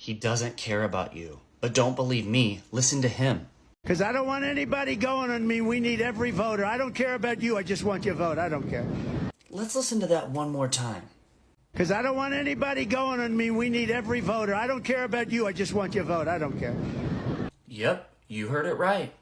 He doesn't care about you. But don't believe me, listen to him. Because I don't want anybody going on me. We need every voter. I don't care about you. I just want your vote. I don't care. Let's listen to that one more time. Because I don't want anybody going on me. We need every voter. I don't care about you. I just want your vote. I don't care. Yep, you heard it right.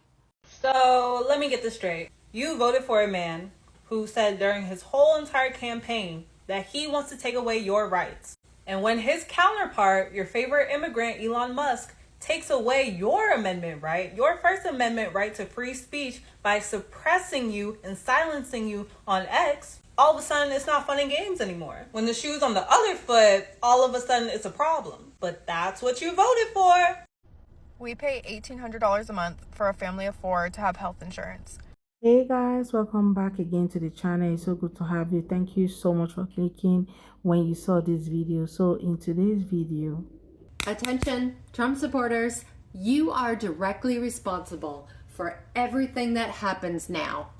So let me get this straight. You voted for a man who said during his whole entire campaign that he wants to take away your rights. And when his counterpart, your favorite immigrant, Elon Musk, takes away your amendment right, your First Amendment right to free speech by suppressing you and silencing you on X, all of a sudden it's not fun and games anymore. When the shoe's on the other foot, all of a sudden it's a problem. But that's what you voted for. We pay $1,800 a month for a family of 4 to have health insurance. Hey guys, welcome back again to the channel. It's so good to have you. Thank you so much for clicking when you saw this video. So in today's video, attention Trump supporters, you are directly responsible for everything that happens now.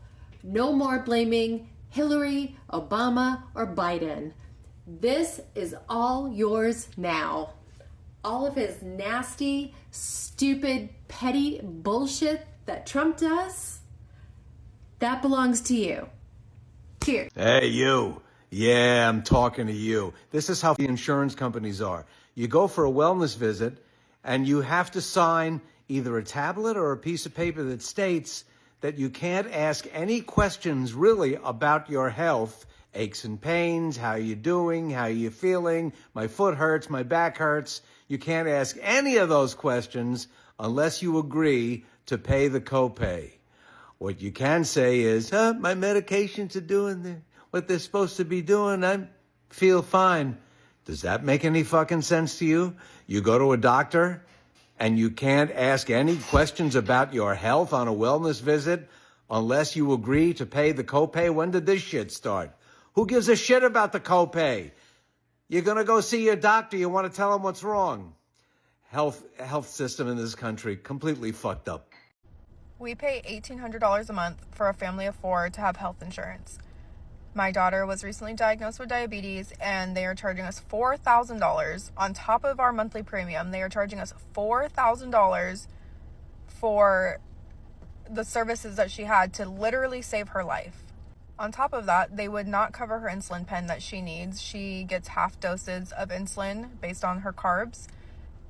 No more blaming Hillary, Obama, or Biden. This is all yours now. All of his nasty, stupid, petty bullshit that Trump does, that belongs to you. Cheers. Hey, you. Yeah, I'm talking to you. This is how the insurance companies are. You go for a wellness visit, and you have to sign either a tablet or a piece of paper that states that you can't ask any questions really about your health, aches and pains, how you doing, how you feeling, my foot hurts, my back hurts. You can't ask any of those questions unless you agree to pay the copay. What you can say is, my medications are doing what they're supposed to be doing. I feel fine. Does that make any fucking sense to you? You go to a doctor and you can't ask any questions about your health on a wellness visit unless you agree to pay the copay? When did this shit start? Who gives a shit about the copay? You're going to go see your doctor. You want to tell him what's wrong. Health system in this country, completely fucked up. We pay $1,800 a month for a family of 4 to have health insurance. My daughter was recently diagnosed with diabetes, and they are charging us $4,000 on top of our monthly premium. They are charging us $4,000 for the services that she had to literally save her life. On top of that, they would not cover her insulin pen that she needs. She gets half doses of insulin based on her carbs,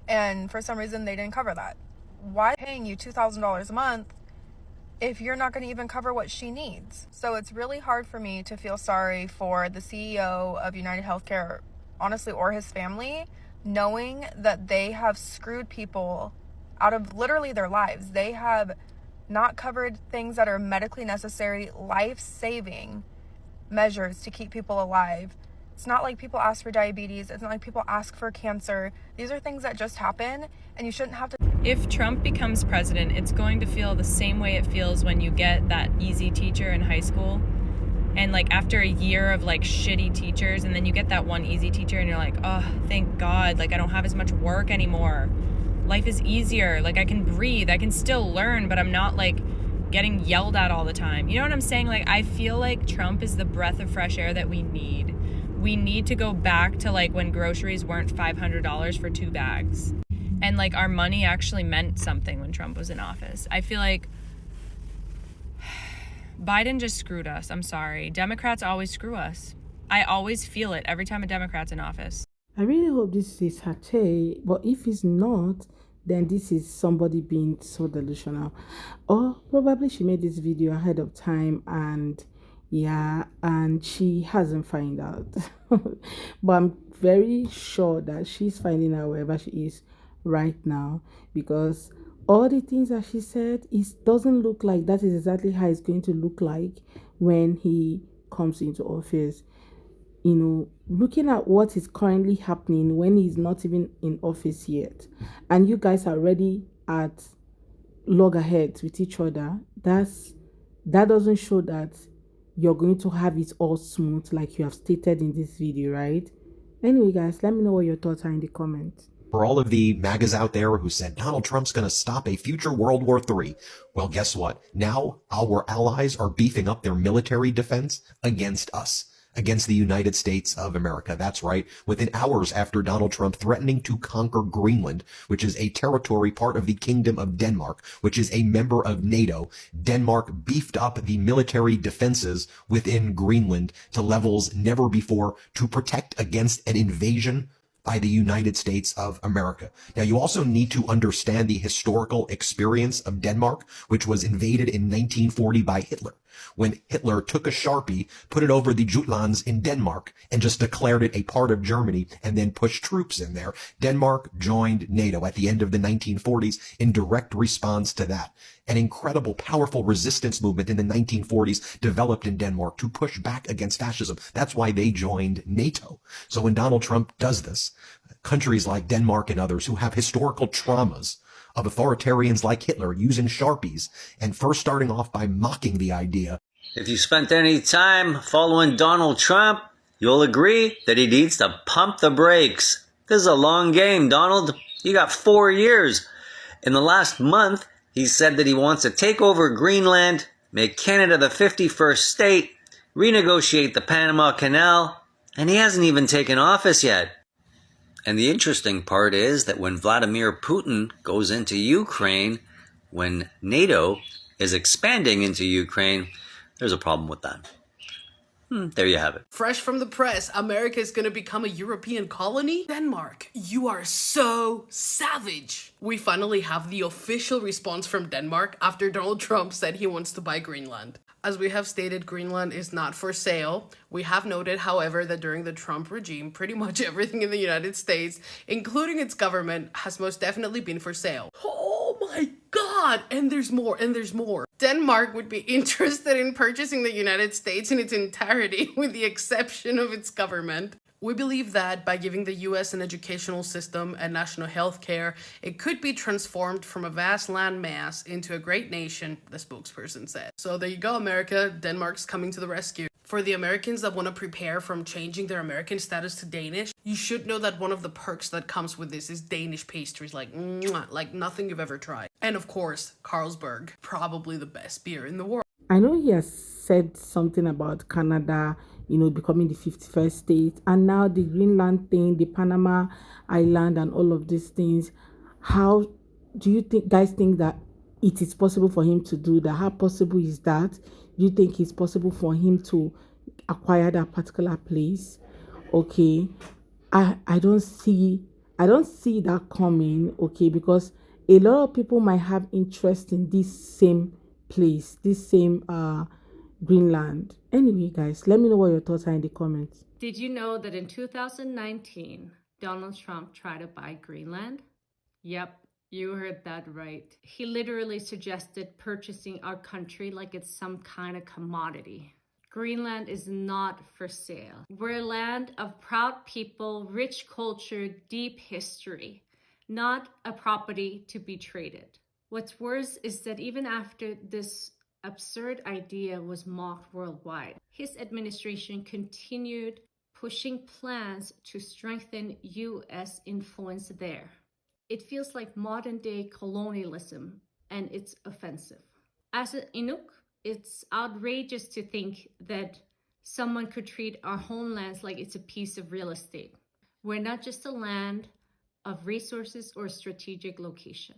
and for some reason they didn't cover that. Why paying you $2,000 a month if you're not going to even cover what she needs? So it's really hard for me to feel sorry for the CEO of United Healthcare, honestly, or his family, knowing that they have screwed people out of literally their lives. They have not covered things that are medically necessary, life-saving measures to keep people alive. It's not like people ask for diabetes. It's not like people ask for cancer. These are things that just happen, and you shouldn't have to. If Trump becomes president, it's going to feel the same way it feels when you get that easy teacher in high school. And like after a year of like shitty teachers, and then you get that one easy teacher and you're like, oh, thank God, like I don't have as much work anymore. Life is easier. Like I can breathe. I can still learn, but I'm not like getting yelled at all the time. You know what I'm saying? Like I feel like Trump is the breath of fresh air that we need. We need to go back to like when groceries weren't $500 for 2 bags. And like our money actually meant something when Trump was in office. I feel like Biden just screwed us. I'm sorry. Democrats always screw us. I always feel it every time a Democrat's in office. I really hope this is satire, but if it's not, then this is somebody being so delusional. Or probably she made this video ahead of time and she hasn't found out. But I'm very sure that she's finding out wherever she is right now, because all the things that she said, it doesn't look like that is exactly how it's going to look like when he comes into office. You know, looking at what is currently happening when he's not even in office yet, and you guys are already at loggerheads with each other, that doesn't show that you're going to have it all smooth like you have stated in this video, right? Anyway guys, let me know what your thoughts are in the comments. For all of the MAGAs out there who said Donald Trump's going to stop a future World War III, well, guess what? Now our allies are beefing up their military defense against us. against the United States of America. That's right, within hours after Donald Trump threatening to conquer Greenland, which is a territory part of the Kingdom of Denmark, which is a member of NATO, Denmark beefed up the military defenses within Greenland to levels never before to protect against an invasion by the United States of America. Now, you also need to understand the historical experience of Denmark, which was invaded in 1940 by Hitler, when Hitler took a Sharpie, put it over the Jutlands in Denmark, and just declared it a part of Germany, and then pushed troops in there. Denmark joined NATO at the end of the 1940s in direct response to that. An incredible, powerful resistance movement in the 1940s developed in Denmark to push back against fascism. That's why they joined NATO. So when Donald Trump does this, countries like Denmark and others who have historical traumas of authoritarians like Hitler using Sharpies and first starting off by mocking the idea. If you spent any time following Donald Trump, you'll agree that he needs to pump the brakes. This is a long game, Donald. You got 4 years. In the last month, he said that he wants to take over Greenland, make Canada the 51st state, renegotiate the Panama Canal, and he hasn't even taken office yet. And the interesting part is that when Vladimir Putin goes into Ukraine, when NATO is expanding into Ukraine, there's a problem with that. There you have it. Fresh from the press, America is going to become a European colony? Denmark, you are so savage. We finally have the official response from Denmark after Donald Trump said he wants to buy Greenland. As we have stated, Greenland is not for sale. We have noted, however, that during the Trump regime, pretty much everything in the United States, including its government, has most definitely been for sale. Oh my God! And there's more, and there's more. Denmark would be interested in purchasing the United States in its entirety, with the exception of its government. We believe that by giving the US an educational system and national health care, it could be transformed from a vast landmass into a great nation, the spokesperson said. So there you go, America. Denmark's coming to the rescue. For the Americans that want to prepare from changing their American status to Danish, you should know that one of the perks that comes with this is Danish pastries, like nothing you've ever tried. And of course, Carlsberg, probably the best beer in the world. I know he has said something about Canada, becoming the 51st state, and now the Greenland thing, the Panama Island, and all of these things. How do you guys think that it is possible for him to do that? How possible is that? Do you think it's possible for him to acquire that particular place? Okay, I don't see that coming. Okay, because a lot of people might have interest in this same place, this same Greenland. Anyway, guys, let me know what your thoughts are in the comments. Did you know that in 2019, Donald Trump tried to buy Greenland? Yep, you heard that right. He literally suggested purchasing our country like it's some kind of commodity. Greenland is not for sale. We're a land of proud people, rich culture, deep history, not a property to be traded. What's worse is that even after this absurd idea was mocked worldwide, his administration continued pushing plans to strengthen US influence there. It feels like modern-day colonialism, and it's offensive. As an Inuk, it's outrageous to think that someone could treat our homelands like it's a piece of real estate. We're not just a land of resources or strategic location.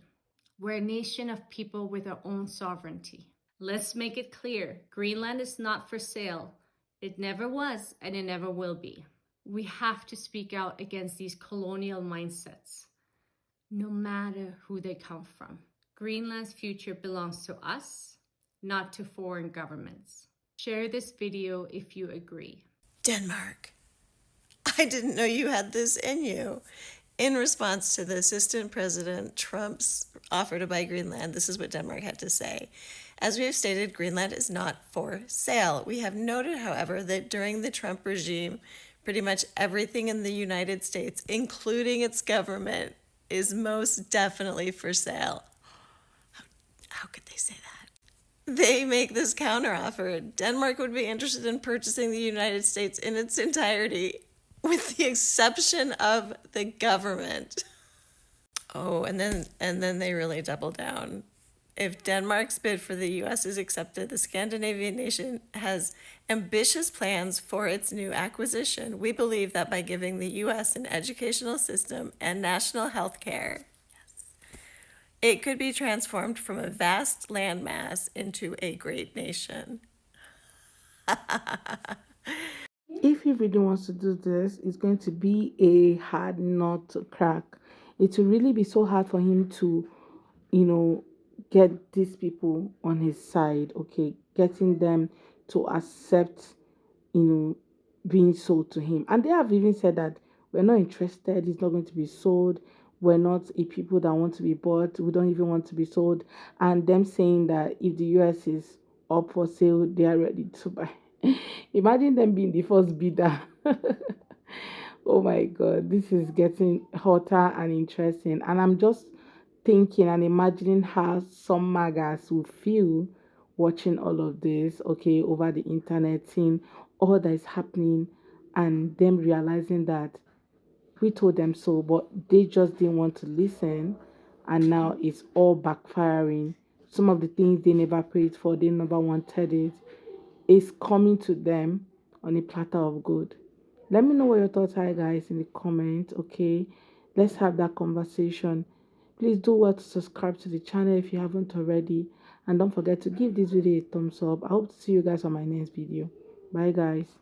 We're a nation of people with our own sovereignty. Let's make it clear, Greenland is not for sale. It never was, and it never will be. We have to speak out against these colonial mindsets, no matter who they come from. Greenland's future belongs to us, not to foreign governments. Share this video if you agree. Denmark, I didn't know you had this in you. In response to the Assistant President Trump's offer to buy Greenland, this is what Denmark had to say. As we have stated, Greenland is not for sale. We have noted, however, that during the Trump regime, pretty much everything in the United States, including its government, is most definitely for sale. How could they say that? They make this counteroffer. Denmark would be interested in purchasing the United States in its entirety, with the exception of the government. Oh, and then they really double down. If Denmark's bid for the U.S. is accepted, the Scandinavian nation has ambitious plans for its new acquisition. We believe that by giving the U.S. an educational system and national health care, it could be transformed from a vast landmass into a great nation. If he really wants to do this, it's going to be a hard nut to crack. It will really be so hard for him to, get these people on his side, okay? Getting them to accept, being sold to him. And they have even said that we're not interested, it's not going to be sold. We're not a people that want to be bought. We don't even want to be sold. And them saying that if the US is up for sale, they are ready to buy. Imagine them being the first bidder. Oh my god, this is getting hotter and interesting. And I'm just thinking and imagining how some magas will feel watching all of this, okay, over the internet, seeing all that is happening, and them realizing that we told them so, but they just didn't want to listen, and now it's all backfiring. Some of the things they never prayed for, they never wanted it, is coming to them on a platter of gold. Let me know what your thoughts are, guys, in the comments, okay? Let's have that conversation. Please do well to subscribe to the channel if you haven't already, and don't forget to give this video a thumbs up. I hope to see you guys on my next video. Bye, guys.